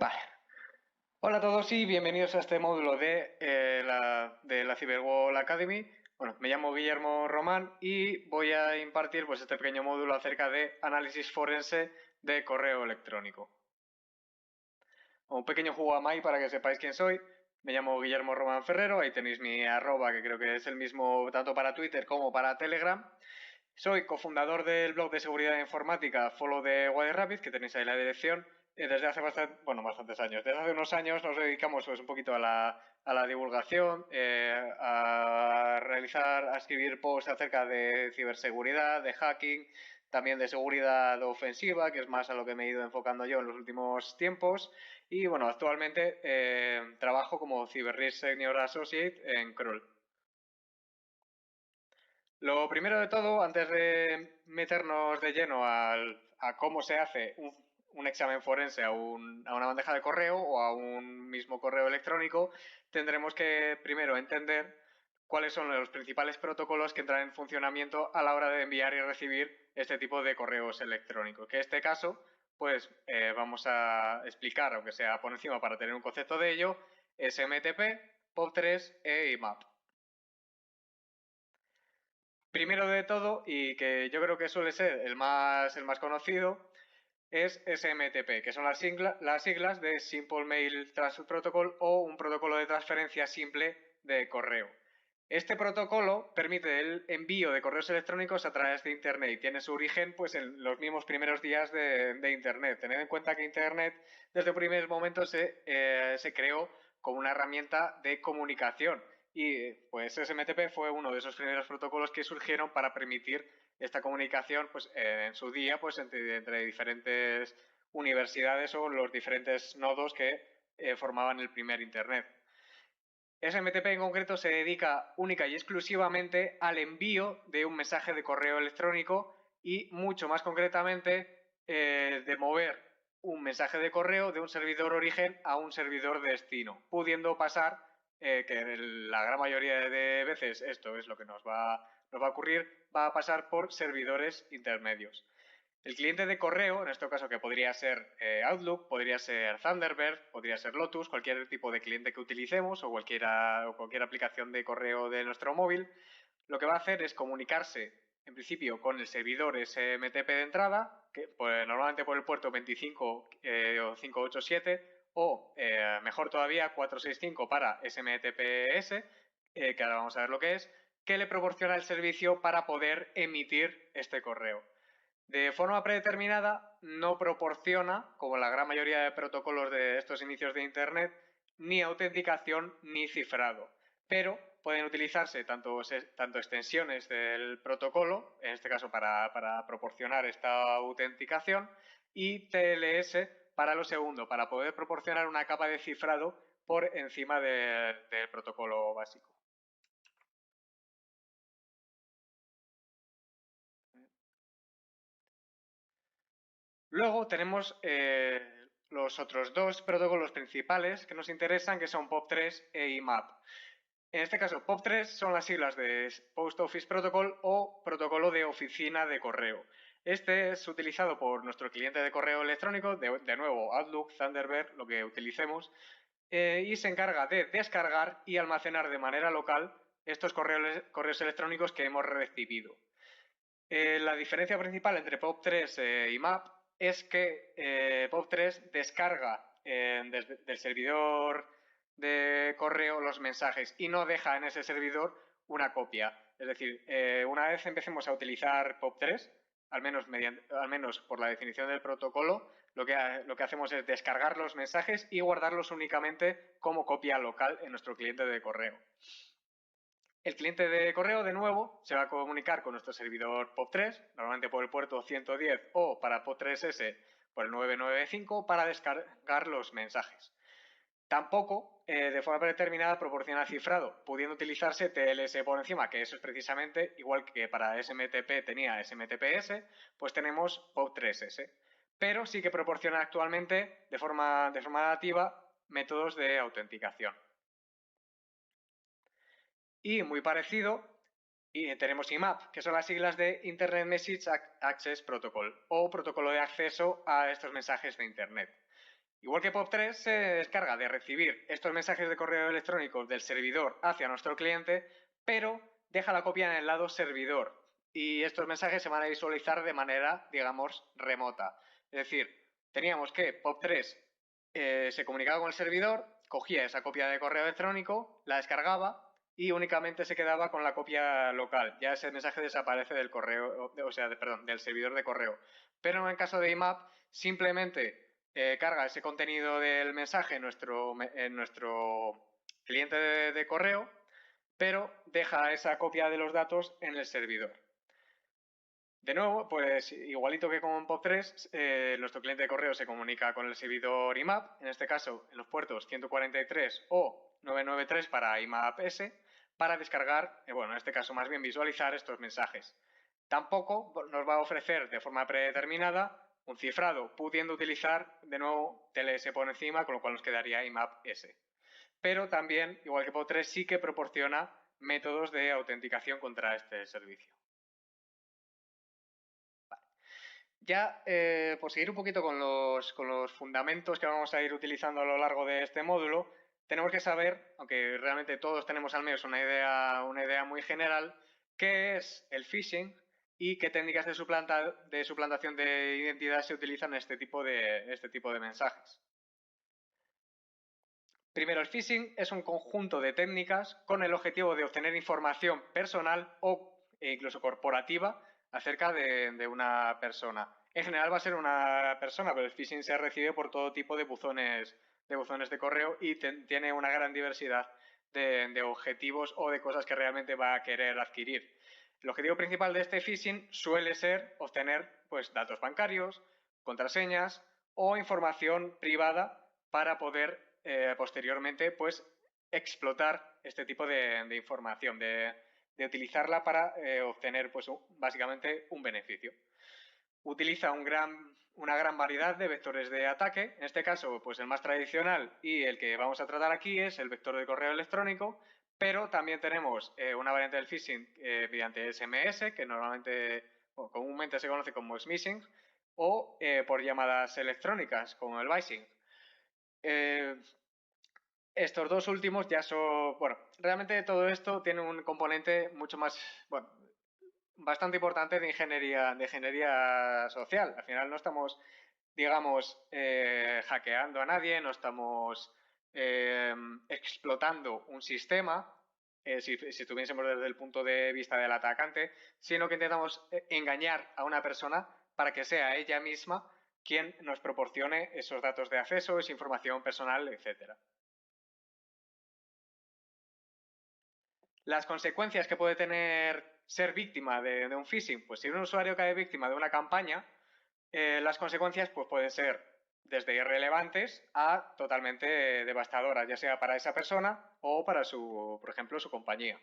Vale. Hola a todos y bienvenidos a este módulo de la Cyberwall Academy. Bueno, me llamo Guillermo Román y voy a impartir este pequeño módulo acerca de análisis forense de correo electrónico. Un pequeño juego a Mai para que sepáis quién soy. Me llamo Guillermo Román Ferrero, ahí tenéis mi arroba, que creo que es el mismo tanto para Twitter como para Telegram. Soy cofundador del blog de seguridad informática Follow the White Rabbit, que tenéis ahí la dirección. Desde hace bastantes años. Desde hace unos años nos dedicamos un poquito a la divulgación, a escribir posts acerca de ciberseguridad, de hacking, también de seguridad ofensiva, que es más a lo que me he ido enfocando yo en los últimos tiempos. Y bueno, actualmente trabajo como Cyber Risk Senior Associate en Kroll. Lo primero de todo, antes de meternos de lleno a cómo se hace un examen forense a una bandeja de correo o a un mismo correo electrónico, tendremos que primero entender cuáles son los principales protocolos que entran en funcionamiento a la hora de enviar y recibir este tipo de correos electrónicos. Que en este caso, pues vamos a explicar, aunque sea por encima para tener un concepto de ello, SMTP, POP3 e IMAP. Primero de todo, y que yo creo que suele ser el más conocido, es SMTP, que son las siglas de Simple Mail Transfer Protocol o un protocolo de transferencia simple de correo. Este protocolo permite el envío de correos electrónicos a través de Internet y tiene su origen pues, en los mismos primeros días de Internet. Tened en cuenta que Internet desde el primer momento se creó como una herramienta de comunicación y pues SMTP fue uno de esos primeros protocolos que surgieron para permitir esta comunicación pues, en su día pues, entre diferentes universidades o los diferentes nodos que formaban el primer Internet. SMTP en concreto se dedica única y exclusivamente al envío de un mensaje de correo electrónico y mucho más concretamente de mover un mensaje de correo de un servidor origen a un servidor destino, pudiendo pasar, que la gran mayoría de veces esto es lo que nos va a ocurrir, va a pasar por servidores intermedios. El cliente de correo, en este caso que podría ser Outlook, podría ser Thunderbird, podría ser Lotus, cualquier tipo de cliente que utilicemos o cualquier aplicación de correo de nuestro móvil, lo que va a hacer es comunicarse en principio con el servidor SMTP de entrada, que pues, normalmente por el puerto 25 o 587 o mejor todavía 465 para SMTPS, que ahora vamos a ver lo que es, que le proporciona el servicio para poder emitir este correo. De forma predeterminada no proporciona, como la gran mayoría de protocolos de estos inicios de Internet, ni autenticación ni cifrado, pero pueden utilizarse tanto extensiones del protocolo, en este caso para proporcionar esta autenticación, y TLS para lo segundo, para poder proporcionar una capa de cifrado por encima del protocolo básico. Luego tenemos los otros dos protocolos principales que nos interesan, que son POP3 e IMAP. En este caso, POP3 son las siglas de Post Office Protocol o protocolo de oficina de correo. Este es utilizado por nuestro cliente de correo electrónico, de nuevo Outlook, Thunderbird, lo que utilicemos, y se encarga de descargar y almacenar de manera local estos correos electrónicos que hemos recibido. La diferencia principal entre POP3 y MAP es que POP3 descarga desde el servidor de correo los mensajes y no deja en ese servidor una copia. Es decir, una vez empecemos a utilizar POP3, al menos por la definición del protocolo, lo que hacemos es descargar los mensajes y guardarlos únicamente como copia local en nuestro cliente de correo. El cliente de correo, de nuevo, se va a comunicar con nuestro servidor POP3, normalmente por el puerto 110 o para POP3S por el 995 para descargar los mensajes. Tampoco, de forma predeterminada, proporciona cifrado, pudiendo utilizarse TLS por encima, que eso es precisamente, igual que para SMTP tenía SMTPS, pues tenemos POP3S. Pero sí que proporciona actualmente, de forma nativa, métodos de autenticación. Y muy parecido, y tenemos IMAP, que son las siglas de Internet Message Access Protocol o protocolo de acceso a estos mensajes de Internet. Igual que POP3 se encarga de recibir estos mensajes de correo electrónico del servidor hacia nuestro cliente, pero deja la copia en el lado servidor y estos mensajes se van a visualizar de manera, digamos, remota. Es decir, teníamos que POP3 se comunicaba con el servidor, cogía esa copia de correo electrónico, la descargaba y únicamente se quedaba con la copia local. Ya ese mensaje desaparece del correo, o sea, perdón, del servidor de correo. Pero en el caso de IMAP, simplemente carga ese contenido del mensaje en nuestro cliente de correo, pero deja esa copia de los datos en el servidor. De nuevo, pues igualito que con POP3, nuestro cliente de correo se comunica con el servidor IMAP, en este caso en los puertos 143 o 993 para IMAP-S, para descargar, bueno, en este caso más bien visualizar estos mensajes. Tampoco nos va a ofrecer de forma predeterminada un cifrado, pudiendo utilizar de nuevo TLS por encima, con lo cual nos quedaría IMAP-S. Pero también, igual que POP3, sí que proporciona métodos de autenticación contra este servicio. Ya, por seguir un poquito con los fundamentos que vamos a ir utilizando a lo largo de este módulo, tenemos que saber, aunque realmente todos tenemos al menos una idea muy general, qué es el phishing y qué técnicas de suplantación de identidad se utilizan en este tipo de mensajes. Primero, el phishing es un conjunto de técnicas con el objetivo de obtener información personal e incluso corporativa acerca de una persona. En general va a ser una persona, pero el phishing se recibe por todo tipo de buzones de correo y tiene una gran diversidad de objetivos o de cosas que realmente va a querer adquirir. El objetivo principal de este phishing suele ser obtener pues, datos bancarios, contraseñas o información privada para poder posteriormente pues explotar este tipo de información, de utilizarla para obtener pues básicamente un beneficio. Utiliza una gran variedad de vectores de ataque. En este caso, pues el más tradicional y el que vamos a tratar aquí es el vector de correo electrónico, pero también tenemos una variante del phishing mediante SMS, que normalmente o comúnmente se conoce como smishing, o por llamadas electrónicas, como el vishing. Estos dos últimos ya son, bueno, realmente todo esto tiene un componente mucho más, bueno, bastante importante de ingeniería social. Al final no estamos, digamos, hackeando a nadie, no estamos explotando un sistema, si estuviésemos desde el punto de vista del atacante, sino que intentamos engañar a una persona para que sea ella misma quien nos proporcione esos datos de acceso, esa información personal, etcétera. Las consecuencias que puede tener ser víctima de un phishing, pues si un usuario cae víctima de una campaña, las consecuencias pues, pueden ser desde irrelevantes a totalmente devastadoras, ya sea para esa persona o para por ejemplo, su compañía.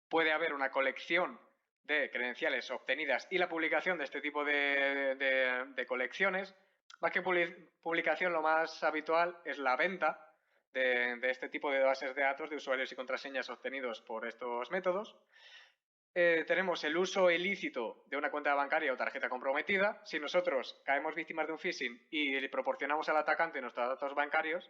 Puede haber una colección de credenciales obtenidas y la publicación de este tipo de colecciones. Más que publicación, lo más habitual es la venta de este tipo de bases de datos de usuarios y contraseñas obtenidos por estos métodos. Tenemos el uso ilícito de una cuenta bancaria o tarjeta comprometida. Si nosotros caemos víctimas de un phishing y le proporcionamos al atacante nuestros datos bancarios,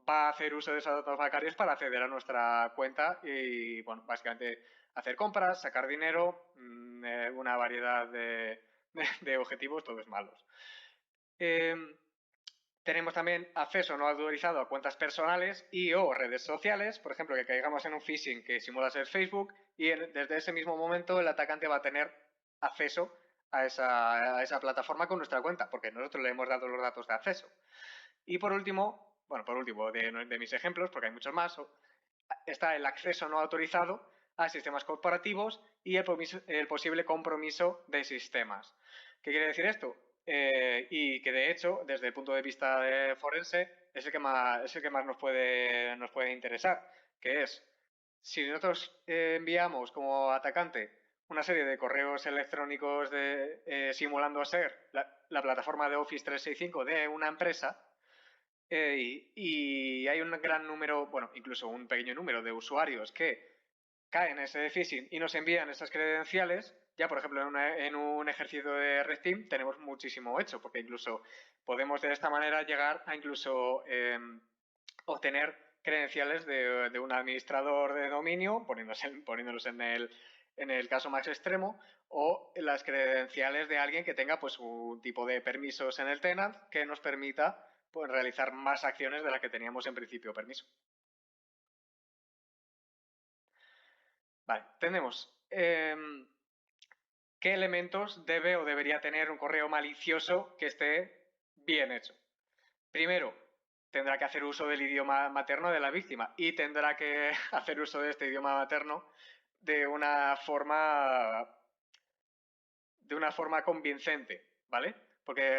va a hacer uso de esos datos bancarios para acceder a nuestra cuenta y, bueno, básicamente hacer compras, sacar dinero, una variedad de objetivos, todos malos. Tenemos también acceso no autorizado a cuentas personales y o redes sociales, por ejemplo, que caigamos en un phishing que simula ser Facebook y desde ese mismo momento el atacante va a tener acceso a esa plataforma con nuestra cuenta, porque nosotros le hemos dado los datos de acceso. Y por último, de mis ejemplos, porque hay muchos más, está el acceso no autorizado a sistemas corporativos y el posible compromiso de sistemas. ¿Qué quiere decir esto? Y que de hecho, desde el punto de vista de forense, es el que más nos puede interesar, que es, si nosotros enviamos como atacante una serie de correos electrónicos simulando ser la plataforma de Office 365 de una empresa, y hay un gran número, bueno, incluso un pequeño número de usuarios que caen en ese phishing y nos envían esas credenciales, ya por ejemplo en un ejercicio de Red Team tenemos muchísimo hecho, porque incluso podemos de esta manera llegar a incluso obtener credenciales de un administrador de dominio, poniéndolos en el caso más extremo, o las credenciales de alguien que tenga pues un tipo de permisos en el tenant que nos permita pues, realizar más acciones de las que teníamos en principio permiso. Vale, tenemos qué elementos debe o debería tener un correo malicioso que esté bien hecho. Primero, tendrá que hacer uso del idioma materno de la víctima y tendrá que hacer uso de este idioma materno de una forma convincente, ¿vale? Porque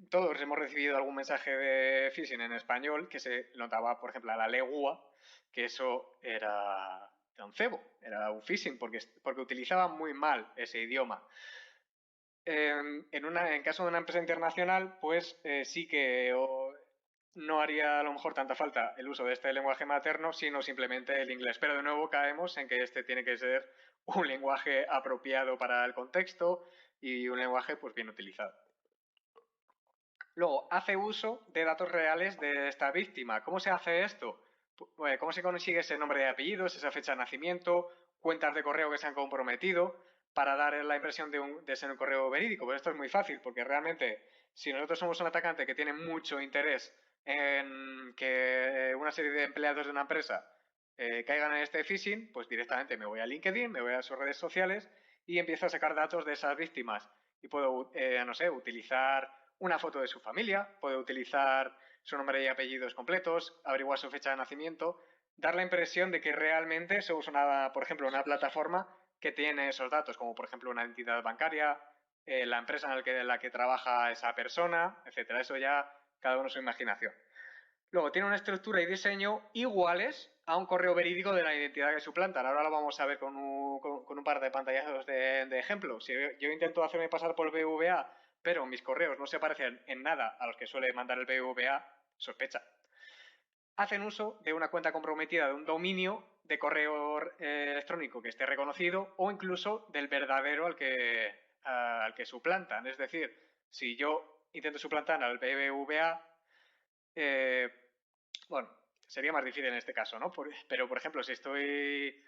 todos hemos recibido algún mensaje de phishing en español que se notaba, por ejemplo, a la legua, que eso era un cebo, era un phishing, porque utilizaba muy mal ese idioma. En caso de una empresa internacional, pues sí que no haría a lo mejor tanta falta el uso de este lenguaje materno, sino simplemente el inglés. Pero de nuevo caemos en que este tiene que ser un lenguaje apropiado para el contexto y un lenguaje pues bien utilizado. Luego, hace uso de datos reales de esta víctima. ¿Cómo se hace esto? ¿Cómo se consigue ese nombre de apellidos, esa fecha de nacimiento, cuentas de correo que se han comprometido para dar la impresión de ser un correo verídico? Pues esto es muy fácil, porque realmente si nosotros somos un atacante que tiene mucho interés en que una serie de empleados de una empresa caigan en este phishing, pues directamente me voy a LinkedIn, me voy a sus redes sociales y empiezo a sacar datos de esas víctimas. Y puedo, no sé, utilizar una foto de su familia, puede utilizar su nombre y apellidos completos, averiguar su fecha de nacimiento, dar la impresión de que realmente somos por ejemplo, una plataforma que tiene esos datos, como por ejemplo una entidad bancaria, la empresa en la que trabaja esa persona, etcétera. Eso ya cada uno su imaginación. Luego tiene una estructura y diseño iguales a un correo verídico de la identidad que suplantan. Ahora lo vamos a ver con un par de pantallazos de ejemplo. Si yo intento hacerme pasar por el BVA, pero mis correos no se parecen en nada a los que suele mandar el BVA, sospecha. Hacen uso de una cuenta comprometida de un dominio de correo electrónico que esté reconocido o incluso del verdadero al que suplantan. Es decir, si yo intento suplantar al BBVA, bueno, sería más difícil en este caso, ¿no? Pero, por ejemplo, si estoy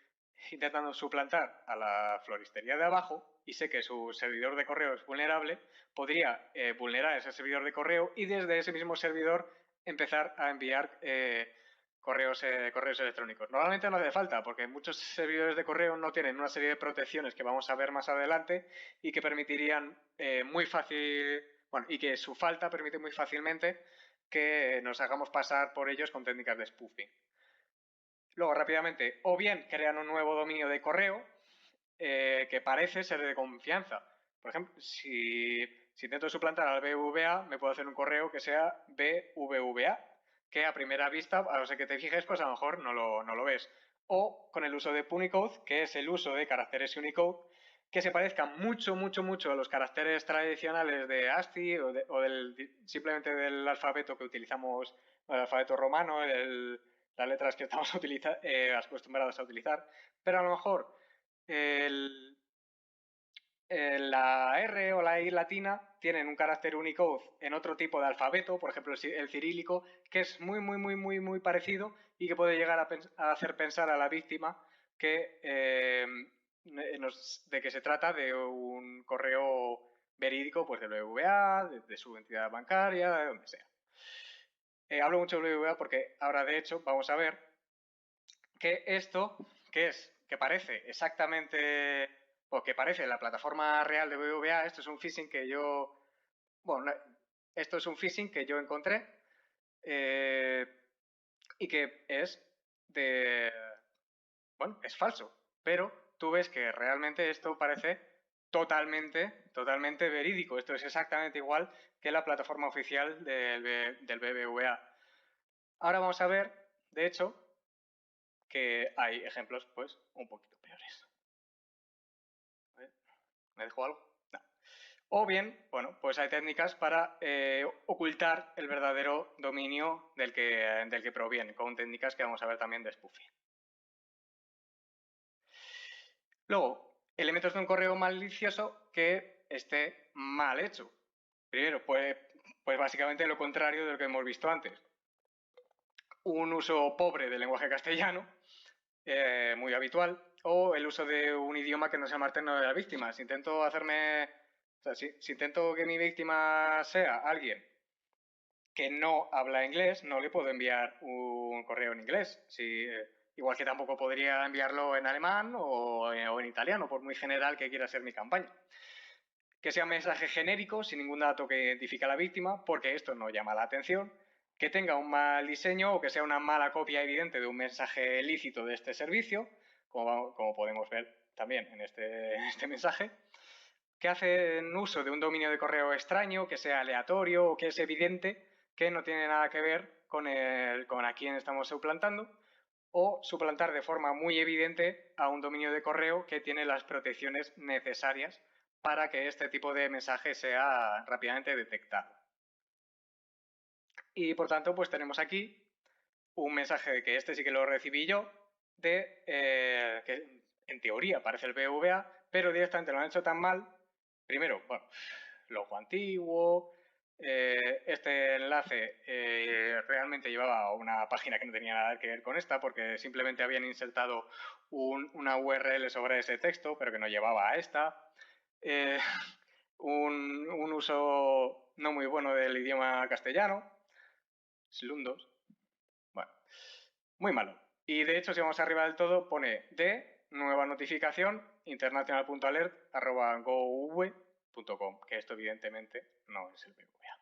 intentando suplantar a la floristería de abajo y sé que su servidor de correo es vulnerable, podría vulnerar ese servidor de correo y desde ese mismo servidor empezar a enviar correos electrónicos. Normalmente no hace falta, porque muchos servidores de correo no tienen una serie de protecciones que vamos a ver más adelante y que permitirían muy fácil, bueno, y que su falta permite muy fácilmente que nos hagamos pasar por ellos con técnicas de spoofing. Luego, rápidamente, o bien crean un nuevo dominio de correo que parece ser de confianza. Por ejemplo, si intento suplantar al BVA, me puedo hacer un correo que sea BVVA, que a primera vista, a no ser que te fijes, pues a lo mejor no lo ves. O con el uso de Punicode, que es el uso de caracteres Unicode, que se parezcan mucho, mucho, mucho a los caracteres tradicionales de ASCII simplemente del alfabeto que utilizamos, el alfabeto romano, las letras que estamos acostumbrados a utilizar, pero a lo mejor la R o la I latina tienen un carácter Unicode en otro tipo de alfabeto, por ejemplo el cirílico, que es muy, muy, muy, muy, muy parecido y que puede llegar a hacer pensar a la víctima que, de que se trata de un correo verídico pues del BBVA, de su entidad bancaria, de donde sea. Hablo mucho del BBVA porque ahora de hecho vamos a ver que esto, que parece exactamente, o que parece la plataforma real de BBVA, esto es un phishing que yo, bueno, esto es un phishing que yo encontré y que es bueno, es falso, pero tú ves que realmente esto parece totalmente, totalmente verídico. Esto es exactamente igual que la plataforma oficial del BBVA. Ahora vamos a ver, de hecho, que hay ejemplos, pues, un poquito peores. ¿Me dejo algo? No. O bien, bueno, pues hay técnicas para ocultar el verdadero dominio del que proviene, con técnicas que vamos a ver también de spoofing. Luego, elementos de un correo malicioso que esté mal hecho. Primero, pues básicamente lo contrario de lo que hemos visto antes. Un uso pobre del lenguaje castellano, muy habitual, o el uso de un idioma que no sea materno de la víctima. Si intento hacerme... O sea, si intento que mi víctima sea alguien que no habla inglés, no le puedo enviar un correo en inglés. Igual que tampoco podría enviarlo en alemán o en italiano, por muy general que quiera ser mi campaña. Que sea un mensaje genérico, sin ningún dato que identifique a la víctima, porque esto no llama la atención. Que tenga un mal diseño o que sea una mala copia evidente de un mensaje lícito de este servicio, como podemos ver también en este mensaje. Que hacen uso de un dominio de correo extraño, que sea aleatorio o que es evidente que no tiene nada que ver con a quién estamos suplantando, o suplantar de forma muy evidente a un dominio de correo que tiene las protecciones necesarias para que este tipo de mensaje sea rápidamente detectado. Y por tanto, pues tenemos aquí un mensaje de que este sí que lo recibí yo, que en teoría parece el BVA, pero directamente lo han hecho tan mal. Primero, bueno, logo antiguo, este enlace realmente llevaba a una página que no tenía nada que ver con esta, porque simplemente habían insertado una URL sobre ese texto, pero que no llevaba a esta. Un uso no muy bueno del idioma castellano, slundos, bueno, muy malo. Y de hecho, si vamos arriba del todo, pone de nueva notificación international.alert@gov.com, que esto evidentemente no es el BVA.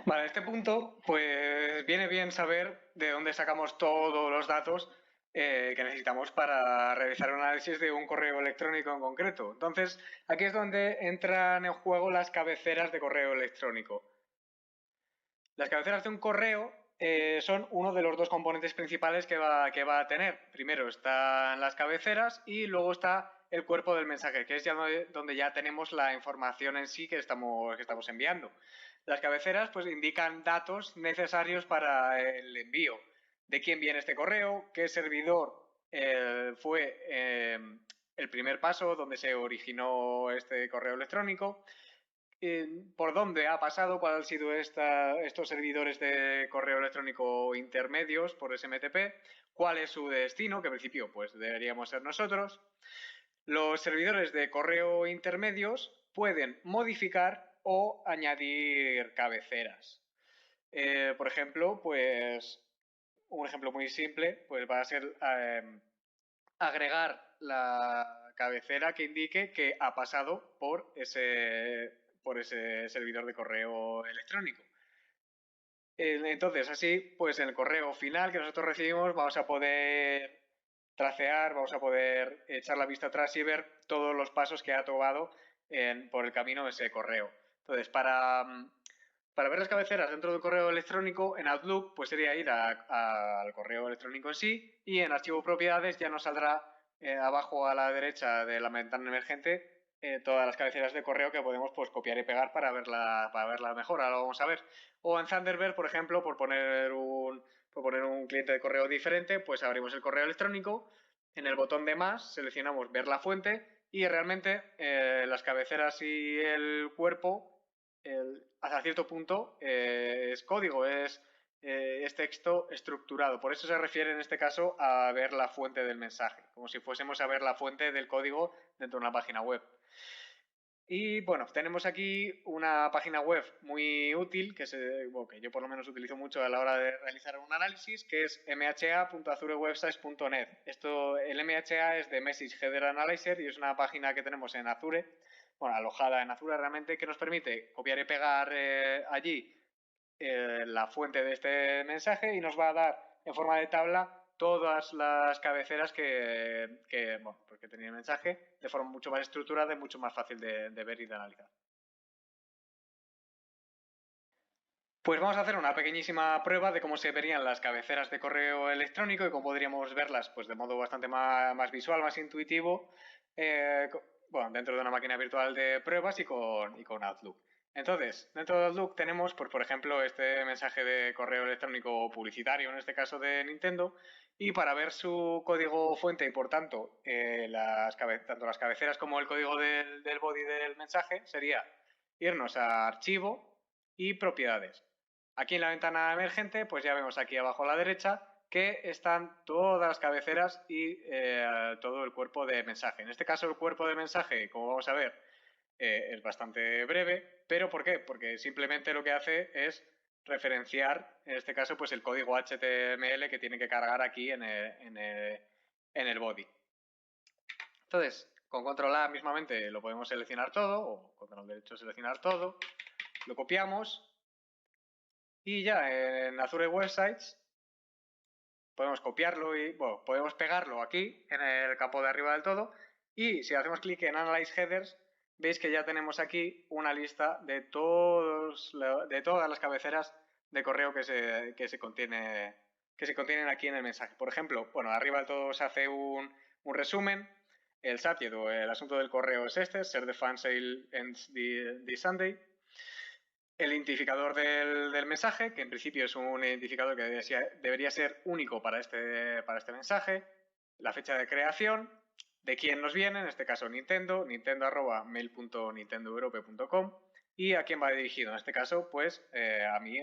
Vale, a este punto, pues viene bien saber de dónde sacamos todos los datos que necesitamos para realizar un análisis de un correo electrónico en concreto. Entonces, aquí es donde entran en juego las cabeceras de correo electrónico. Las cabeceras de un correo son uno de los dos componentes principales que va a tener. Primero están las cabeceras y luego está el cuerpo del mensaje, que es ya donde ya tenemos la información en sí que estamos enviando. Las cabeceras pues indican datos necesarios para el envío. De quién viene este correo, qué servidor fue el primer paso donde se originó este correo electrónico, por dónde ha pasado, cuáles han sido estos servidores de correo electrónico intermedios por SMTP, cuál es su destino, que en principio pues deberíamos ser nosotros. Los servidores de correo intermedios pueden modificar o añadir cabeceras. Por ejemplo, pues un ejemplo muy simple pues va a ser agregar la cabecera que indique que ha pasado por ese servidor de correo electrónico. Entonces, así, pues en el correo final que nosotros recibimos vamos a poder tracear, vamos a poder echar la vista atrás y ver todos los pasos que ha tomado por el camino de ese correo. Entonces, para ver las cabeceras dentro del correo electrónico, en Outlook, pues sería ir al correo electrónico en sí, y en archivo propiedades ya nos saldrá abajo a la derecha de la ventana emergente todas las cabeceras de correo que podemos pues copiar y pegar para verla mejor. Ahora lo vamos a ver. O en Thunderbird, por ejemplo, por poner un cliente de correo diferente, pues abrimos el correo electrónico, en el botón de más seleccionamos ver la fuente y realmente las cabeceras y el cuerpo hasta cierto punto es código, es texto estructurado. Por eso se refiere en este caso a ver la fuente del mensaje, como si fuésemos a ver la fuente del código dentro de una página web. Y bueno, tenemos aquí una página web muy útil que yo por lo menos utilizo mucho a la hora de realizar un análisis, que es mha.azurewebsites.net. El MHA es de Message Header Analyzer y es una página que tenemos en Azure, bueno, alojada en Azure realmente, que nos permite copiar y pegar allí la fuente de este mensaje y nos va a dar en forma de tabla todas las cabeceras que tenía el mensaje de forma mucho más estructurada y mucho más fácil de ver y de analizar. Pues vamos a hacer una pequeñísima prueba de cómo se verían las cabeceras de correo electrónico y cómo podríamos verlas pues de modo bastante más visual, más intuitivo, dentro de una máquina virtual de pruebas y con Outlook. Entonces, dentro de Outlook tenemos, pues, por ejemplo, este mensaje de correo electrónico publicitario, en este caso de Nintendo, y para ver su código fuente y, por tanto, tanto las cabeceras como el código del body del mensaje, sería irnos a Archivo y Propiedades. Aquí en la ventana emergente, pues ya vemos aquí abajo a la derecha que están todas las cabeceras y todo el cuerpo de mensaje. En este caso, el cuerpo de mensaje, como vamos a ver, es bastante breve, pero ¿por qué? Porque simplemente lo que hace es referenciar, en este caso, pues el código HTML que tiene que cargar aquí en el body. Entonces, con control A mismamente lo podemos seleccionar todo, o control derecho seleccionar todo, lo copiamos y ya en Azure Websites podemos copiarlo y, bueno, podemos pegarlo aquí en el campo de arriba del todo, y si hacemos clic en Analyze Headers, veis que ya tenemos aquí una lista de todas las cabeceras de correo que se contienen aquí en el mensaje. Por ejemplo, bueno, arriba del todo se hace un resumen. El subject o el asunto del correo es este: Share the fan sale ends the Sunday. El identificador del mensaje, que en principio es un identificador que debería ser único para este mensaje. La fecha de creación, de quién nos viene, en este caso Nintendo, nintendo@mail.nintendoeurope.com, y a quién va dirigido, en este caso, pues a mi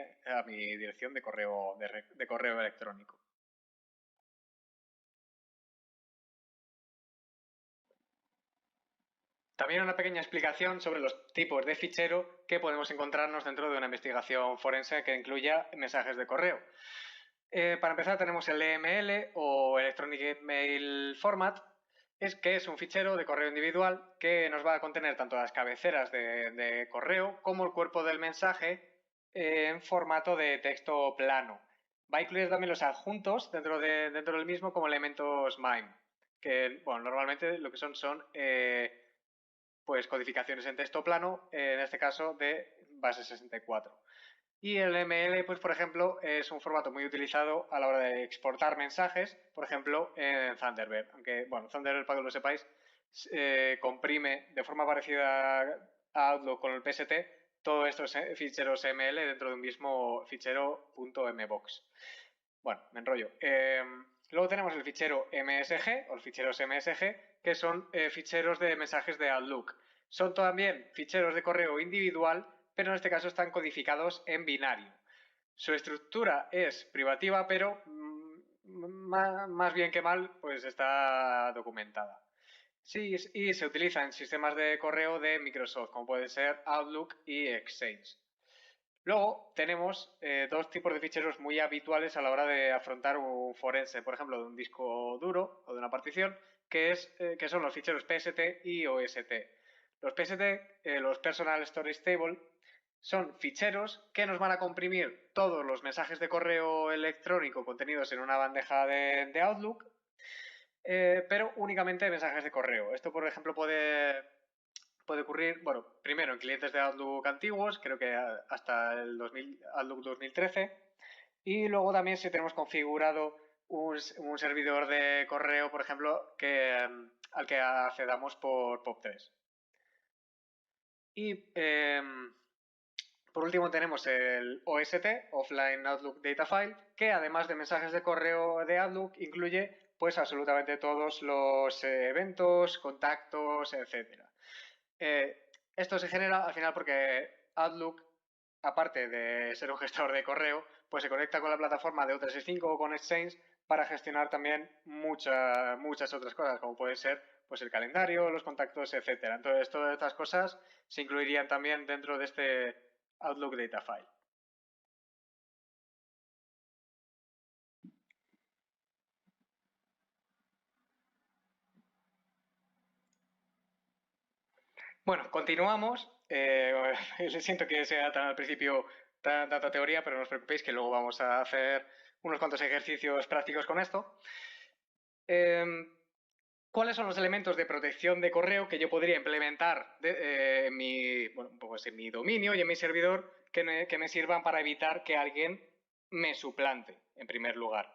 dirección de correo electrónico. También una pequeña explicación sobre los tipos de fichero que podemos encontrarnos dentro de una investigación forense que incluya mensajes de correo. Para empezar tenemos el EML o Electronic Mail Format, que es un fichero de correo individual que nos va a contener tanto las cabeceras de correo como el cuerpo del mensaje en formato de texto plano. Va a incluir también los adjuntos dentro del mismo como elementos MIME, que bueno, normalmente lo que son pues codificaciones en texto plano, en este caso de base 64. Y el ML, pues por ejemplo, es un formato muy utilizado a la hora de exportar mensajes, por ejemplo, en Thunderbird. Aunque, bueno, Thunderbird, para que lo sepáis, comprime de forma parecida a Outlook con el PST todos estos ficheros ML dentro de un mismo fichero .mbox. Bueno, me enrollo. Luego tenemos el fichero MSG o los ficheros MSG, que son ficheros de mensajes de Outlook. Son también ficheros de correo individual, pero en este caso están codificados en binario. Su estructura es privativa, pero más bien que mal, pues está documentada. Sí, y se utiliza en sistemas de correo de Microsoft, como puede ser Outlook y Exchange. Luego tenemos dos tipos de ficheros muy habituales a la hora de afrontar un forense, por ejemplo, de un disco duro o de una partición, que son los ficheros PST y OST. Los PST, los Personal Storage Table, son ficheros que nos van a comprimir todos los mensajes de correo electrónico contenidos en una bandeja de Outlook, pero únicamente mensajes de correo. Esto, por ejemplo, puede ocurrir, bueno, primero en clientes de Outlook antiguos, creo que hasta el Outlook 2013, y luego también si tenemos configurado un servidor de correo, por ejemplo, al que accedamos por POP3. Y por último tenemos el OST, Offline Outlook Data File, que además de mensajes de correo de Outlook incluye pues absolutamente todos los eventos, contactos, etcétera. Esto se genera al final porque Outlook, aparte de ser un gestor de correo, pues se conecta con la plataforma de O365 o con Exchange para gestionar también muchas otras cosas, como puede ser pues el calendario, los contactos, etcétera. Entonces, todas estas cosas se incluirían también dentro de este Outlook Data File. Bueno, continuamos. Siento que sea tan al principio tanta teoría, pero no os preocupéis que luego vamos a hacer unos cuantos ejercicios prácticos con esto. ¿Cuáles son los elementos de protección de correo que yo podría implementar en mi dominio y en mi servidor que me sirvan para evitar que alguien me suplante, en primer lugar?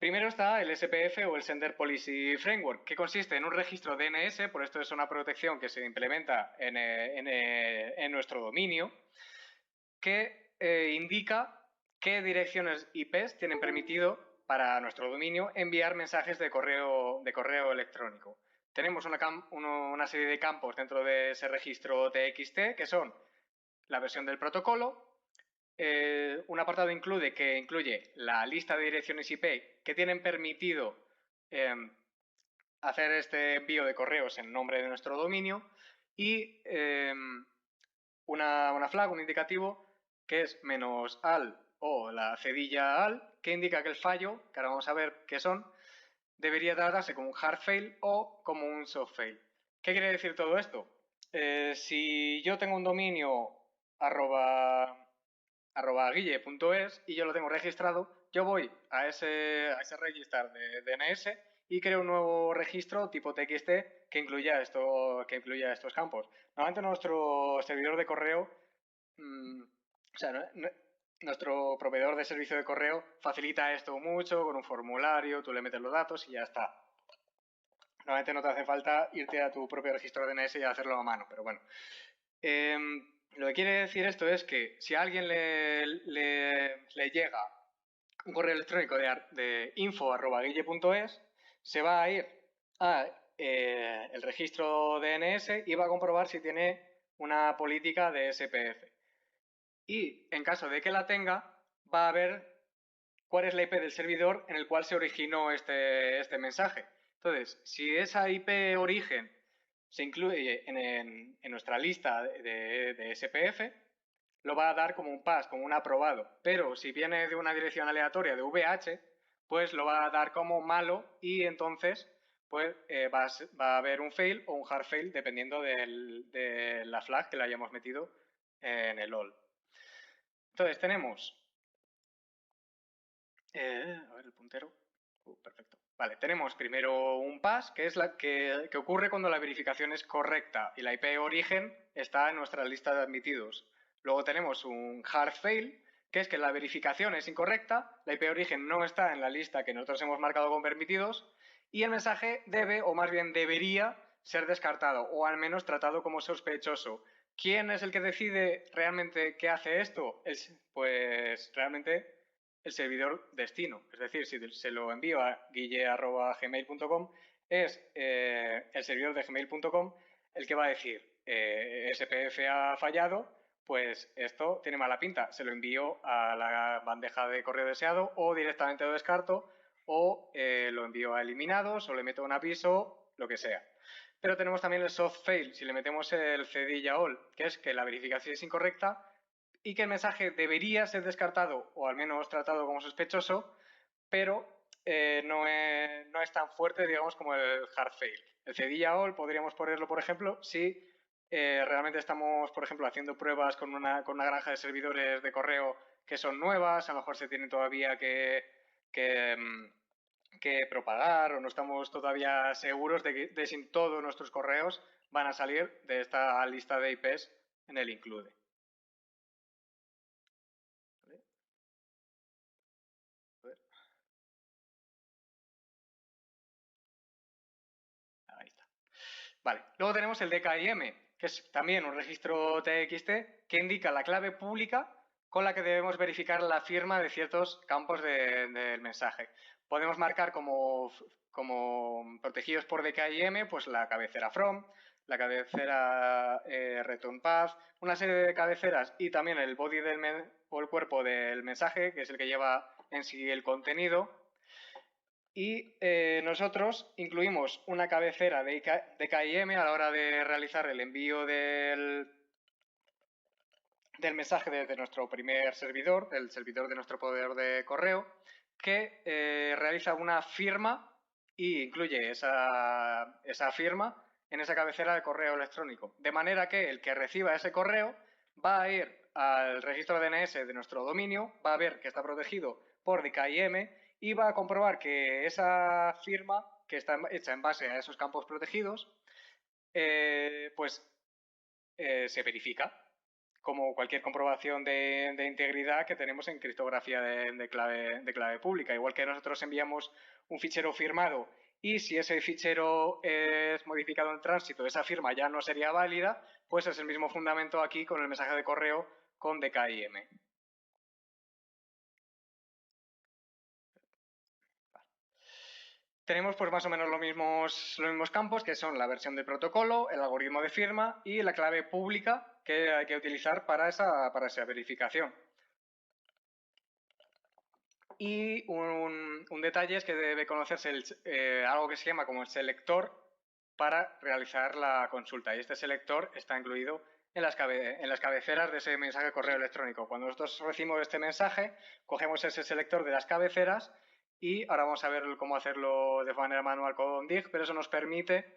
Primero está el SPF o el Sender Policy Framework, que consiste en un registro DNS, por esto es una protección que se implementa en nuestro dominio, que indica qué direcciones IPs tienen permitido para nuestro dominio enviar mensajes de correo electrónico. Tenemos una serie de campos dentro de ese registro TXT que son la versión del protocolo, un apartado que incluye la lista de direcciones IP que tienen permitido hacer este envío de correos en nombre de nuestro dominio y una flag, un indicativo que es -al o la cedilla al, que indica que el fallo, que ahora vamos a ver qué son, debería tratarse como un hard fail o como un soft fail. ¿Qué quiere decir todo esto? Si yo tengo un dominio @guille.es y yo lo tengo registrado, yo voy a ese registrar de DNS y creo un nuevo registro tipo TXT que incluya estos campos. Normalmente nuestro servidor de correo, o sea, nuestro proveedor de servicio de correo facilita esto mucho con un formulario, tú le metes los datos y ya está. Normalmente no te hace falta irte a tu propio registro DNS y hacerlo a mano, pero bueno. Lo que quiere decir esto es que si a alguien le llega un correo electrónico de info@guille.es, se va a ir a el registro DNS y va a comprobar si tiene una política de SPF. Y en caso de que la tenga, va a ver cuál es la IP del servidor en el cual se originó este mensaje. Entonces, si esa IP origen se incluye en nuestra lista de SPF, lo va a dar como un pass, como un aprobado. Pero si viene de una dirección aleatoria de VH, pues lo va a dar como malo y entonces pues va a haber un fail o un hard fail dependiendo de la flag que le hayamos metido en el all. Entonces tenemos a ver el puntero. Perfecto. Vale, tenemos primero un pass, que es la que ocurre cuando la verificación es correcta y la IP origen está en nuestra lista de admitidos. Luego tenemos un hard fail, que es que la verificación es incorrecta, la IP origen no está en la lista que nosotros hemos marcado como permitidos y el mensaje debe, o más bien debería, ser descartado o al menos tratado como sospechoso. ¿Quién es el que decide realmente qué hace esto? Pues realmente el servidor destino. Es decir, si se lo envío a guille@gmail.com, es el servidor de gmail.com el que va a decir SPF ha fallado, pues esto tiene mala pinta. Se lo envío a la bandeja de correo deseado o directamente lo descarto o lo envío a eliminados o le meto un aviso, lo que sea. Pero tenemos también el soft fail, si le metemos el cedilla all, que es que la verificación es incorrecta y que el mensaje debería ser descartado o al menos tratado como sospechoso, pero no es tan fuerte, digamos, como el hard fail. El cedilla all podríamos ponerlo, por ejemplo, si realmente estamos, por ejemplo, haciendo pruebas con una granja de servidores de correo que son nuevas, a lo mejor se tienen todavía que propagar o no estamos todavía seguros de si todos nuestros correos van a salir de esta lista de IPs en el include. Ahí está. Vale, luego tenemos el DKIM, que es también un registro TXT que indica la clave pública con la que debemos verificar la firma de ciertos campos del mensaje. Podemos marcar como protegidos por DKIM, pues la cabecera from, la cabecera return path, una serie de cabeceras y también el body o el cuerpo del mensaje, que es el que lleva en sí el contenido. Y nosotros incluimos una cabecera de KIM a la hora de realizar el envío del mensaje desde nuestro primer servidor, el servidor de nuestro proveedor de correo, que realiza una firma y incluye esa firma en esa cabecera de correo electrónico. De manera que el que reciba ese correo va a ir al registro DNS de nuestro dominio, va a ver que está protegido por DKIM y va a comprobar que esa firma, que está hecha en base a esos campos protegidos, pues se verifica. como cualquier comprobación de integridad que tenemos en criptografía de clave pública. Igual que nosotros enviamos un fichero firmado y si ese fichero es modificado en tránsito, esa firma ya no sería válida, pues es el mismo fundamento aquí con el mensaje de correo con DKIM. Tenemos pues más o menos los mismos campos, que son la versión del protocolo, el algoritmo de firma y la clave pública que hay que utilizar para esa verificación. Y un detalle es que debe conocerse algo que se llama como el selector para realizar la consulta. Y este selector está incluido en las cabeceras de ese mensaje de correo electrónico. Cuando nosotros recibimos este mensaje, cogemos ese selector de las cabeceras y ahora vamos a ver cómo hacerlo de manera manual con DIG, pero eso nos permite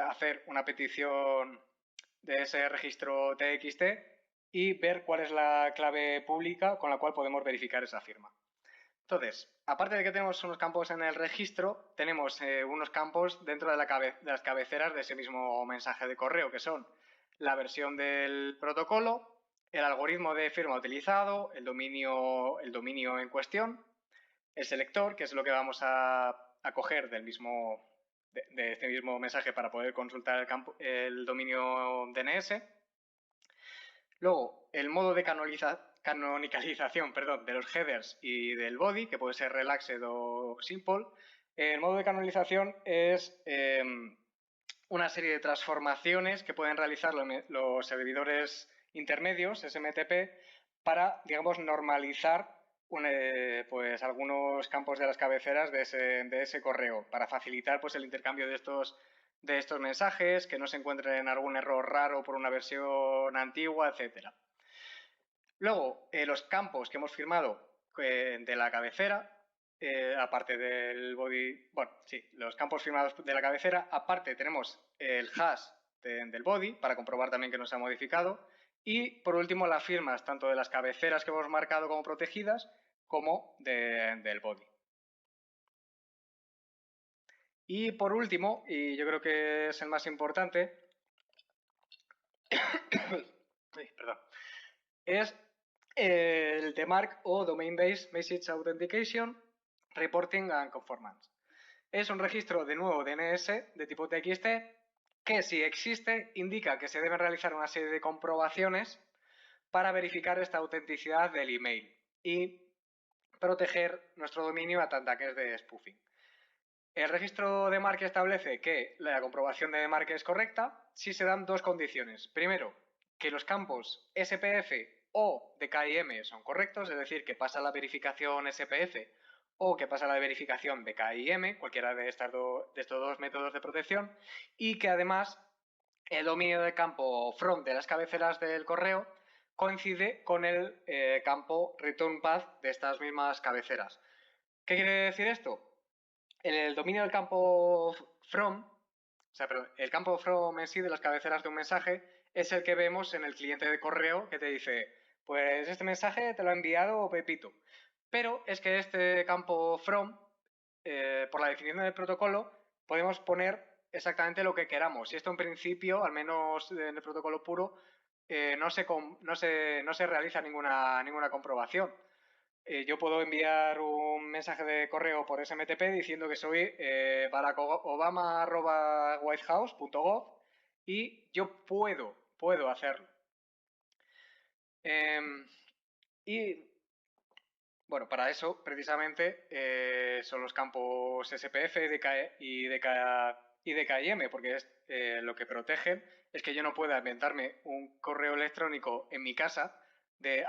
hacer una petición de ese registro TXT y ver cuál es la clave pública con la cual podemos verificar esa firma. Entonces, aparte de que tenemos unos campos en el registro, tenemos unos campos dentro de las cabeceras de ese mismo mensaje de correo, que son la versión del protocolo, el algoritmo de firma utilizado, el dominio en cuestión, el selector, que es lo que vamos a coger de este mismo mensaje para poder consultar el dominio DNS. Luego, el modo de canonicalización de los headers y del body, que puede ser relaxed o simple. El modo de canonización es una serie de transformaciones que pueden realizar los servidores intermedios, SMTP, para, digamos, normalizar pues algunos campos de las cabeceras de ese correo, para facilitar pues el intercambio de estos mensajes, que no se encuentren algún error raro por una versión antigua, etcétera. Luego, los campos que hemos firmado de la cabecera, aparte del body, bueno, sí, los campos firmados de la cabecera, aparte tenemos el hash del body para comprobar también que no se ha modificado y por último las firmas tanto de las cabeceras que hemos marcado como protegidas como del body. Y por último, y yo creo que es el más importante, perdón, es el DMARC o Domain Based Message Authentication Reporting and Conformance. Es un registro de nuevo DNS de tipo TXT que, si existe, indica que se deben realizar una serie de comprobaciones para verificar esta autenticidad del email y proteger nuestro dominio ante ataques de spoofing. El registro de DMARC establece que la comprobación de DMARC es correcta si se dan dos condiciones. Primero, que los campos SPF o DKIM son correctos, es decir, que pasa la verificación SPF o que pasa la verificación DKIM, cualquiera de estos dos métodos de protección, y que además el dominio del campo from de las cabeceras del correo coincide con el campo return path de estas mismas cabeceras. ¿Qué quiere decir esto? El dominio del campo from, el campo from en sí de las cabeceras de un mensaje es el que vemos en el cliente de correo que te dice, pues este mensaje te lo ha enviado Pepito. Pero es que este campo from, por la definición del protocolo, podemos poner exactamente lo que queramos. Y esto en principio, al menos en el protocolo puro, no se realiza ninguna comprobación. Yo puedo enviar un mensaje de correo por SMTP diciendo que soy barackobama@whitehouse.gov y yo puedo hacerlo. Y bueno, para eso precisamente son los campos SPF y DKIM, porque lo que protegen es que yo no pueda inventarme un correo electrónico en mi casa de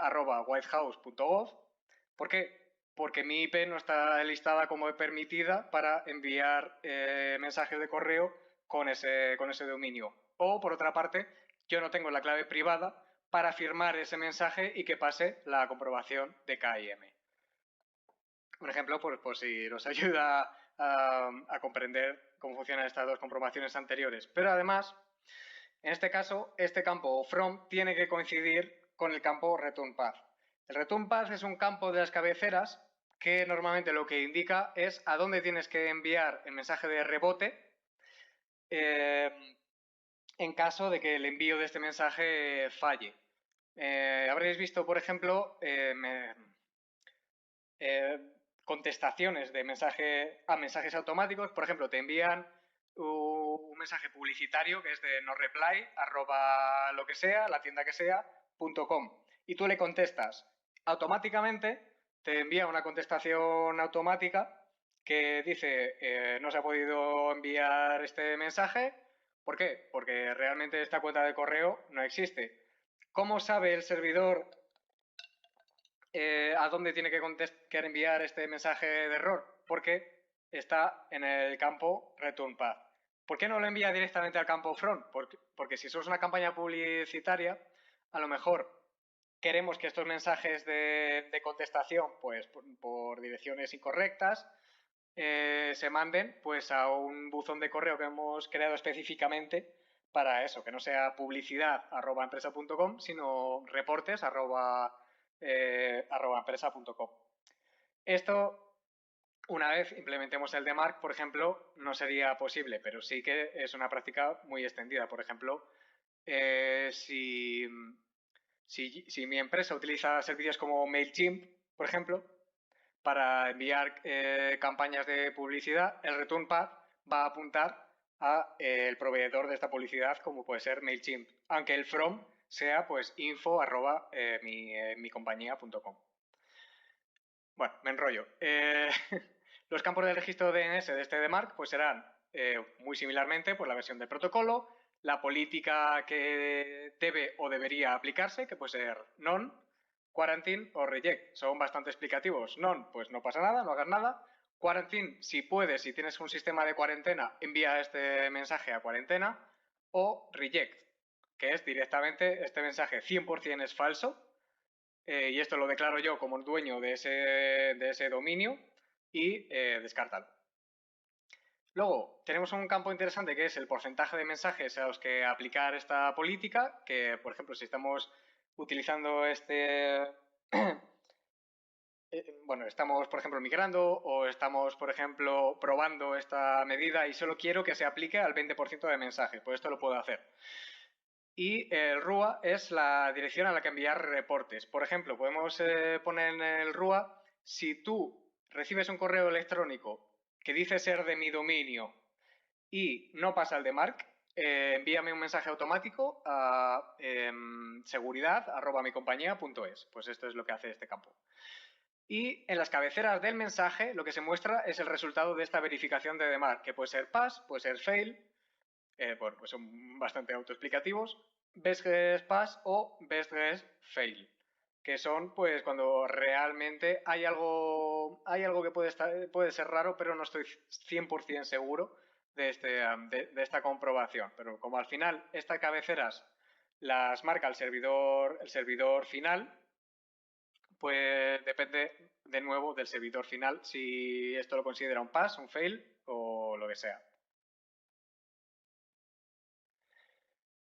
@whitehouse.gov. ¿Por qué? Porque mi IP no está listada como permitida para enviar mensajes de correo con ese dominio. O, por otra parte, yo no tengo la clave privada para firmar ese mensaje y que pase la comprobación de KIM. Un ejemplo, por si nos ayuda a comprender cómo funcionan estas dos comprobaciones anteriores. Pero además, en este caso, este campo from tiene que coincidir con el campo return path. El return path es un campo de las cabeceras que normalmente lo que indica es a dónde tienes que enviar el mensaje de rebote en caso de que el envío de este mensaje falle. habréis visto, por ejemplo, contestaciones de mensajes automáticos. Por ejemplo, te envían un mensaje publicitario que es de no reply @ lo que sea, la tienda que sea, .com, y tú le contestas automáticamente, te envía una contestación automática que dice no se ha podido enviar este mensaje. ¿Por qué? Porque realmente esta cuenta de correo no existe. ¿Cómo sabe el servidor a dónde tiene que enviar este mensaje de error? Porque está en el campo return path. ¿Por qué no lo envía directamente al campo front? Porque si sos una campaña publicitaria, a lo mejor queremos que estos mensajes de contestación, pues por direcciones incorrectas, se manden pues a un buzón de correo que hemos creado específicamente para eso, que no sea publicidad @empresa.com, sino reportes @empresa.com. Esto, una vez implementemos el DMARC, por ejemplo, no sería posible, pero sí que es una práctica muy extendida. Por ejemplo, si mi empresa utiliza servicios como MailChimp, por ejemplo, para enviar campañas de publicidad, el return path va a apuntar a el proveedor de esta publicidad, como puede ser MailChimp, aunque el from sea pues info @micompañía.com. Bueno, me enrollo. Los campos del registro DNS de este DMARC pues serán muy similarmente pues la versión del protocolo, la política que debe o debería aplicarse, que puede ser none, quarantine o reject. Son bastante explicativos. None, pues no pasa nada, no hagas nada. Quarantine, si puedes, si tienes un sistema de cuarentena, envía este mensaje a cuarentena. O reject, que es directamente este mensaje 100% es falso, y esto lo declaro yo como dueño de ese dominio y descártalo. Luego, tenemos un campo interesante que es el porcentaje de mensajes a los que aplicar esta política, que, por ejemplo, si estamos utilizando bueno, estamos, por ejemplo, migrando o estamos, por ejemplo, probando esta medida y solo quiero que se aplique al 20% de mensajes, pues esto lo puedo hacer. Y el RUA es la dirección a la que enviar reportes. Por ejemplo, podemos poner en el RUA, si tú recibes un correo electrónico que dice ser de mi dominio y no pasa el de Mark, envíame un mensaje automático a seguridad@micompañía.es. Pues esto es lo que hace este campo. Y en las cabeceras del mensaje lo que se muestra es el resultado de esta verificación de DMARC, que puede ser pass, puede ser fail, bueno, pues son bastante autoexplicativos, best guess pass o best guess fail, que son pues cuando realmente hay algo que puede ser raro, pero no estoy 100% seguro de esta comprobación. Pero como al final estas cabeceras las marca el servidor final, pues depende de nuevo del servidor final si esto lo considera un pass, un fail o lo que sea.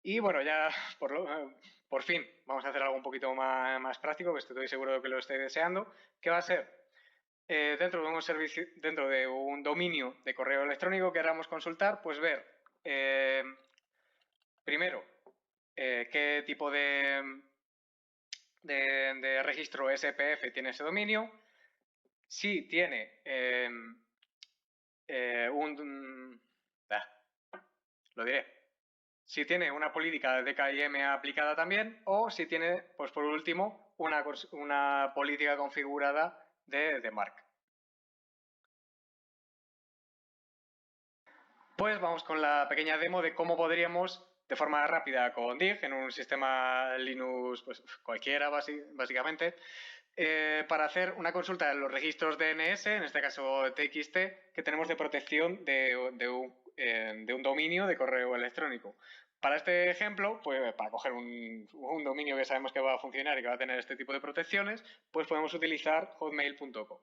Y bueno, ya por fin vamos a hacer algo un poquito más práctico, que estoy seguro de que lo estéis deseando, que va a ser dentro de un servicio, dentro de un dominio de correo electrónico que queramos consultar, pues ver primero qué tipo de registro SPF tiene ese dominio, si tiene lo diré, si tiene una política de DKIM aplicada también, o si tiene, pues por último, una política configurada de MARC. Pues vamos con la pequeña demo de cómo podríamos, de forma rápida con DIG, en un sistema Linux pues, cualquiera básicamente, para hacer una consulta de los registros DNS, en este caso TXT, que tenemos de protección de un dominio de correo electrónico. Para este ejemplo, pues para coger un dominio que sabemos que va a funcionar y que va a tener este tipo de protecciones, pues podemos utilizar hotmail.com.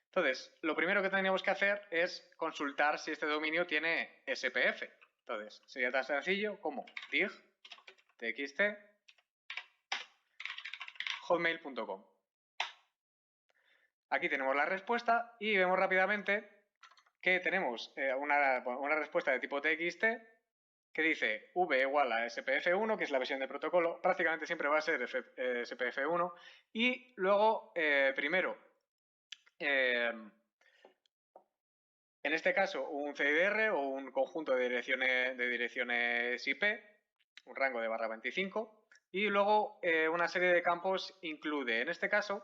Entonces, lo primero que tendríamos que hacer es consultar si este dominio tiene SPF. Entonces, sería tan sencillo como dig txt hotmail.com. Aquí tenemos la respuesta y vemos rápidamente que tenemos una respuesta de tipo txt que dice V igual a SPF1, que es la versión de protocolo, prácticamente siempre va a ser SPF1, y luego, primero, en este caso, un CIDR o un conjunto de direcciones IP, un rango de /25, y luego una serie de campos include. En este caso,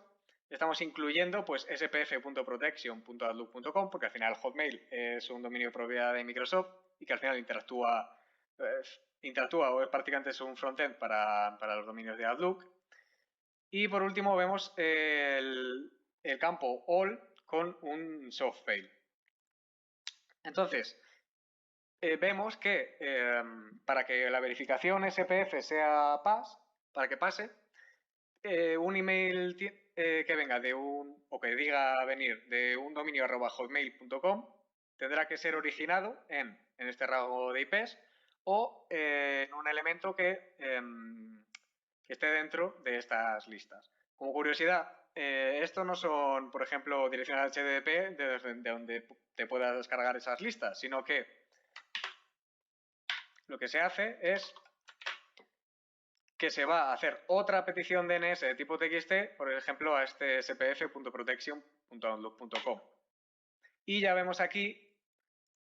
estamos incluyendo pues spf.protection.outlook.com, porque al final Hotmail es un dominio de propiedad de Microsoft y que al final interactúa o prácticamente es un frontend para los dominios de Outlook. Y por último vemos el campo all con un softmail. Entonces, vemos que para que la verificación SPF sea para que pase, un email que venga de o que diga venir de un dominio @hotmail.com tendrá que ser originado en este rango de IPs o en un elemento que esté dentro de estas listas. Como curiosidad, esto no son, por ejemplo, direcciones HTTP de donde te puedas descargar esas listas, sino que lo que se hace es que se va a hacer otra petición DNS de tipo TXT, por ejemplo, a este spf.protection.outlook.com. Y ya vemos aquí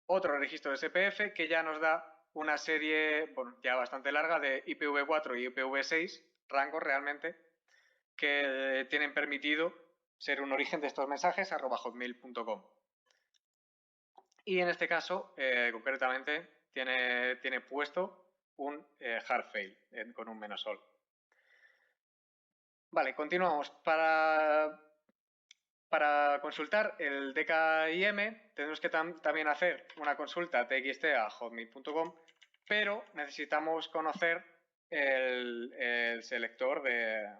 otro registro de SPF que ya nos da una serie, bueno, ya bastante larga de IPv4 y IPv6, rangos realmente, que tienen permitido ser un origen de estos mensajes @hotmail.com. Y en este caso, concretamente, tiene puesto un hard fail con un -all. Vale, continuamos. Para consultar el DKIM tenemos que también hacer una consulta TXT a hotmail.com, pero necesitamos conocer el selector del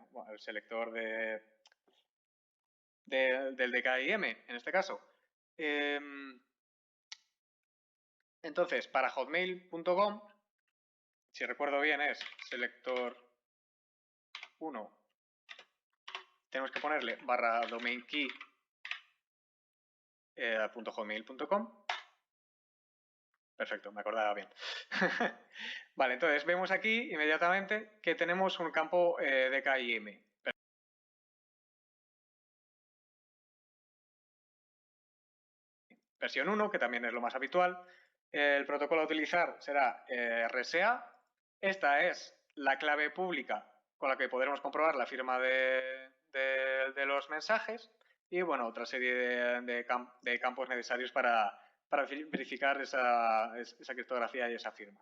DKIM, en este caso. Entonces, para hotmail.com, si recuerdo bien, es selector 1. Tenemos que ponerle /domainkey.hotmail.com. Perfecto, me acordaba bien. Vale, entonces vemos aquí inmediatamente que tenemos un campo DKIM. Versión 1, que también es lo más habitual. El protocolo a utilizar será RSA. Esta es la clave pública con la que podremos comprobar la firma de los mensajes y, bueno, otra serie de campos necesarios para verificar esa criptografía y esa firma.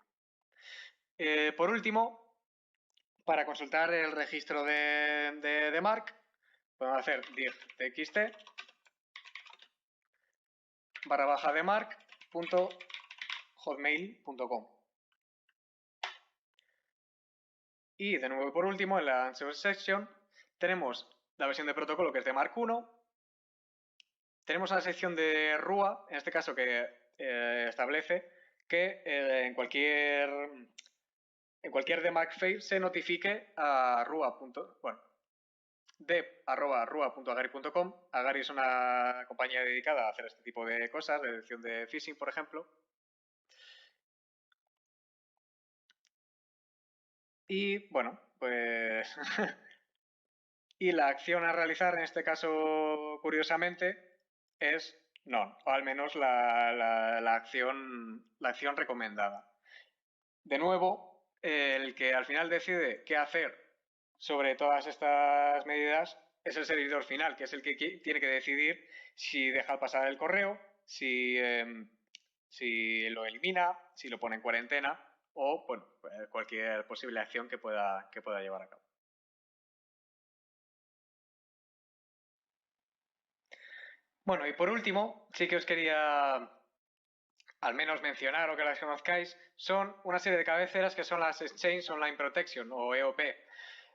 Por último, para consultar el registro de Mark, podemos hacer dig txt /de mark.hotmail.com. Y de nuevo, por último, en la answer section tenemos la versión de protocolo, que es de Mark 1. Tenemos la sección de RUA, en este caso, que establece que en cualquier de Mark fail se notifique a dev@rua.agari.com. Agari es una compañía dedicada a hacer este tipo de cosas, de detección de phishing, por ejemplo. Y, bueno, pues y la acción a realizar en este caso, curiosamente, es none, o al menos la acción recomendada. De nuevo, el que al final decide qué hacer sobre todas estas medidas es el servidor final, que es el que tiene que decidir si deja pasar el correo, si lo elimina, si lo pone en cuarentena o, bueno, cualquier posible acción que pueda llevar a cabo. Bueno, y por último, sí que os quería al menos mencionar o que las conozcáis, son una serie de cabeceras que son las Exchange Online Protection o EOP.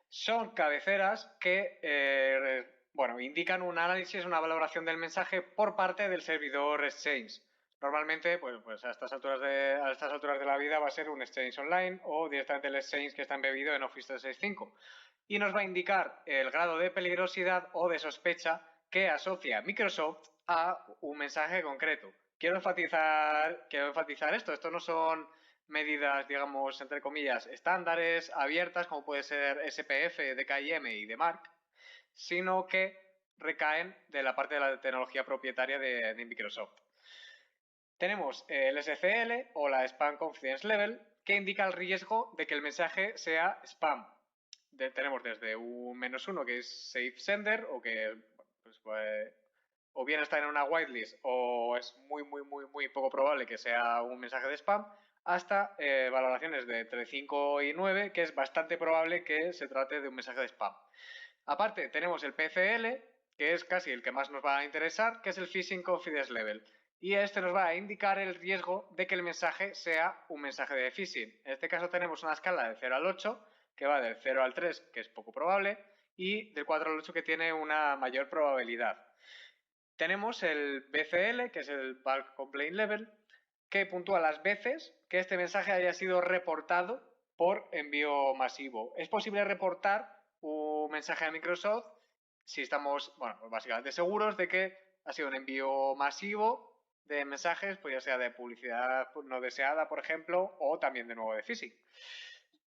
Son cabeceras que bueno, indican un análisis, una valoración del mensaje por parte del servidor Exchange. Normalmente, pues a estas alturas de la vida va a ser un Exchange Online o directamente el Exchange que está embebido en Office 365. Y nos va a indicar el grado de peligrosidad o de sospecha que asocia Microsoft a un mensaje concreto. Quiero enfatizar esto. Esto no son medidas, digamos, entre comillas, estándares, abiertas, como puede ser SPF, DKIM y DMARC, sino que recaen de la parte de la tecnología propietaria de Microsoft. Tenemos el SCL o la Spam Confidence Level, que indica el riesgo de que el mensaje sea spam. Tenemos desde un -1, que es Safe Sender, o que o bien está en una whitelist o es muy poco probable que sea un mensaje de spam, hasta valoraciones de entre 5 y 9, que es bastante probable que se trate de un mensaje de spam. Aparte, tenemos el PCL, que es casi el que más nos va a interesar, que es el Phishing Confidence Level. Y este nos va a indicar el riesgo de que el mensaje sea un mensaje de phishing. En este caso tenemos una escala de 0 al 8, que va del 0 al 3, que es poco probable, y del 4 al 8, que tiene una mayor probabilidad. Tenemos el BCL, que es el Bulk Complaint Level, que puntúa las veces que este mensaje haya sido reportado por envío masivo. Es posible reportar un mensaje a Microsoft si estamos, bueno, básicamente seguros de que ha sido un envío masivo de mensajes, pues ya sea de publicidad no deseada, por ejemplo, o también de nuevo de phishing.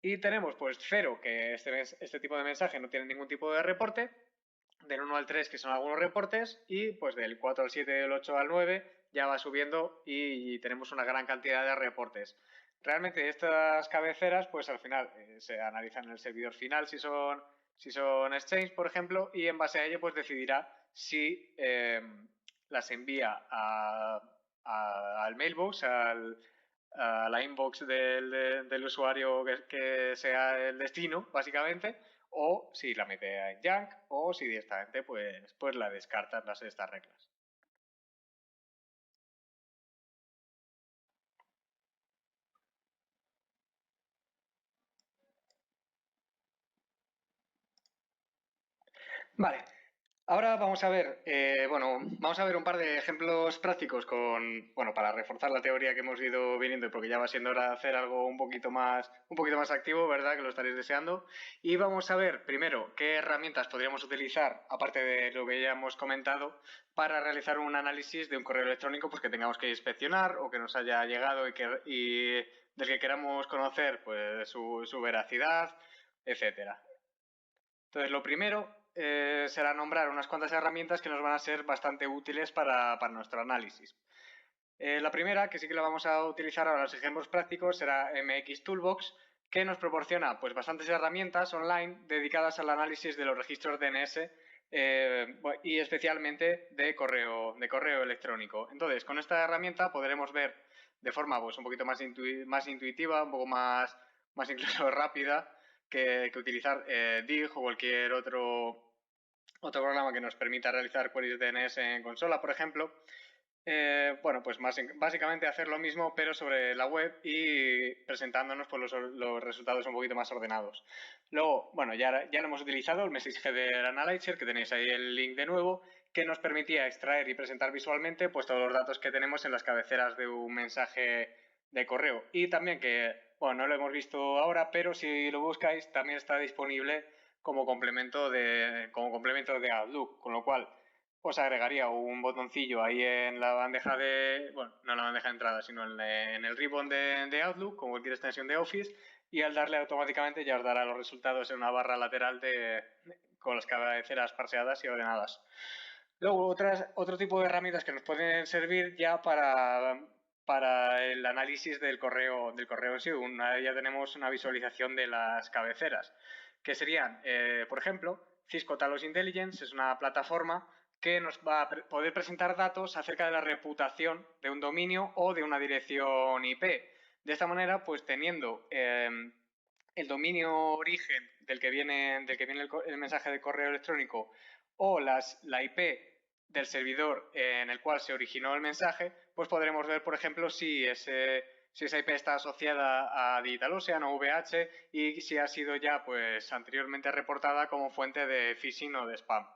Y tenemos pues 0, que este tipo de mensaje no tiene ningún tipo de reporte, del 1 al 3, que son algunos reportes, y pues del 4 al 7, del 8 al 9 ya va subiendo y tenemos una gran cantidad de reportes. Realmente estas cabeceras pues al final se analizan en el servidor final si son exchange, por ejemplo, y en base a ello pues decidirá si las envía al mailbox, a la inbox del usuario que sea el destino, básicamente, o si la mete en junk, o si directamente pues la descartan estas reglas. Vale, ahora vamos a ver, vamos a ver un par de ejemplos prácticos para reforzar la teoría que hemos ido viniendo, porque ya va siendo hora de hacer algo un poquito más activo, ¿verdad? Que lo estaréis deseando. Y vamos a ver primero qué herramientas podríamos utilizar, aparte de lo que ya hemos comentado, para realizar un análisis de un correo electrónico pues que tengamos que inspeccionar o que nos haya llegado y del que queramos conocer pues su veracidad, etcétera. Entonces, lo primero será nombrar unas cuantas herramientas que nos van a ser bastante útiles para nuestro análisis. La primera, que sí que la vamos a utilizar ahora en los ejemplos prácticos, será MX Toolbox, que nos proporciona pues bastantes herramientas online dedicadas al análisis de los registros DNS y especialmente de correo electrónico. Entonces, con esta herramienta podremos ver de forma pues un poquito más intuitiva, un poco más incluso rápida, que utilizar Dig o cualquier otro programa que nos permita realizar queries DNS en consola, por ejemplo. Pues básicamente hacer lo mismo, pero sobre la web y presentándonos pues, los resultados un poquito más ordenados. Luego, bueno, ya lo hemos utilizado, el Message Header Analyzer, que tenéis ahí el link de nuevo, que nos permitía extraer y presentar visualmente pues todos los datos que tenemos en las cabeceras de un mensaje de correo. Y también que, bueno, no lo hemos visto ahora, pero si lo buscáis también está disponible como complemento de Outlook, con lo cual os agregaría un botoncillo ahí en la bandeja no en la bandeja de entrada, sino en el ribbon de Outlook, con cualquier extensión de Office, y al darle automáticamente ya os dará los resultados en una barra lateral con las cabeceras parseadas y ordenadas. Luego, otro tipo de herramientas que nos pueden servir ya para el análisis del correo en sí. Ya tenemos una visualización de las cabeceras, que serían, por ejemplo, Cisco Talos Intelligence es una plataforma que nos va a poder presentar datos acerca de la reputación de un dominio o de una dirección IP. De esta manera, pues teniendo el dominio origen del que viene el mensaje de correo electrónico o la IP del servidor en el cual se originó el mensaje, pues podremos ver, por ejemplo, si esa IP está asociada a DigitalOcean o VH y si ha sido ya pues anteriormente reportada como fuente de phishing o de spam.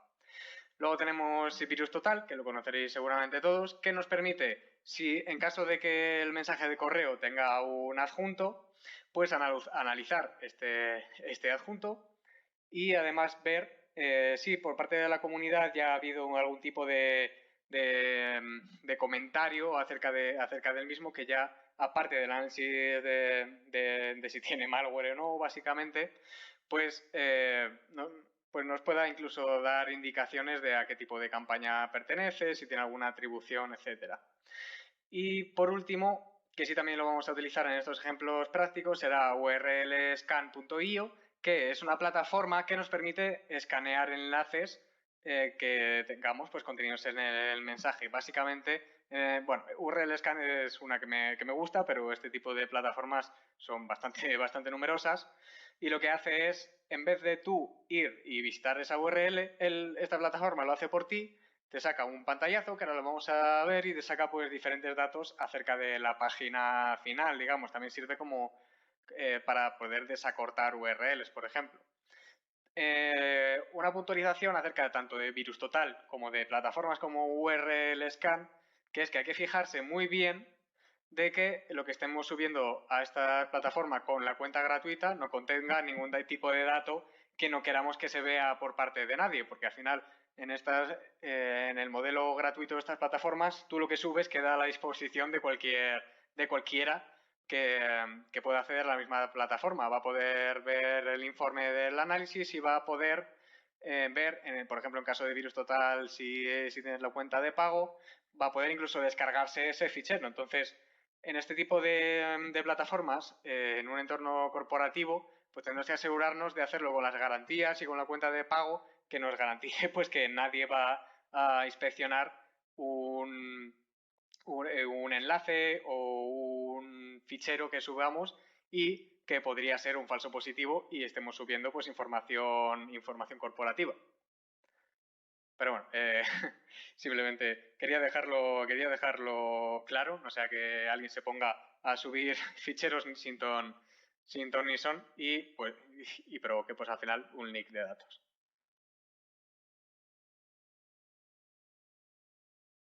Luego tenemos Virus Total, que lo conoceréis seguramente todos, que nos permite, si en caso de que el mensaje de correo tenga un adjunto, pues analizar este adjunto y además ver si por parte de la comunidad ya ha habido algún tipo de comentario acerca del mismo, que ya, aparte del análisis de si tiene malware o no, básicamente, pues, pues nos pueda incluso dar indicaciones de a qué tipo de campaña pertenece, si tiene alguna atribución, etcétera. Y por último, que sí también lo vamos a utilizar en estos ejemplos prácticos, será urlscan.io, que es una plataforma que nos permite escanear enlaces que tengamos pues contenidos en el mensaje. Básicamente, bueno, URLscan es una que me gusta, pero este tipo de plataformas son bastante numerosas, y lo que hace es, en vez de tú ir y visitar esa URL, esta plataforma lo hace por ti, te saca un pantallazo, que ahora lo vamos a ver, y te saca pues diferentes datos acerca de la página final, digamos. También sirve como para poder desacortar URLs, por ejemplo. Una puntualización acerca de tanto de Virus Total como de plataformas como URL Scan, que es que hay que fijarse muy bien de que lo que estemos subiendo a esta plataforma con la cuenta gratuita no contenga ningún tipo de dato que no queramos que se vea por parte de nadie, porque al final en el modelo gratuito de estas plataformas, tú lo que subes queda a la disposición de cualquiera que pueda acceder a la misma plataforma. Va a poder ver el informe del análisis y va a poder ver, por ejemplo, en caso de Virus Total, si tienes la cuenta de pago, va a poder incluso descargarse ese fichero. Entonces, en este tipo de plataformas, en un entorno corporativo, pues tenemos que asegurarnos de hacerlo con las garantías y con la cuenta de pago que nos garantice pues que nadie va a inspeccionar un enlace o un fichero que subamos y que podría ser un falso positivo y estemos subiendo pues información corporativa. Pero bueno, simplemente quería dejarlo claro, no sea que alguien se ponga a subir ficheros sin ton ni son y provoque pues al final un leak de datos.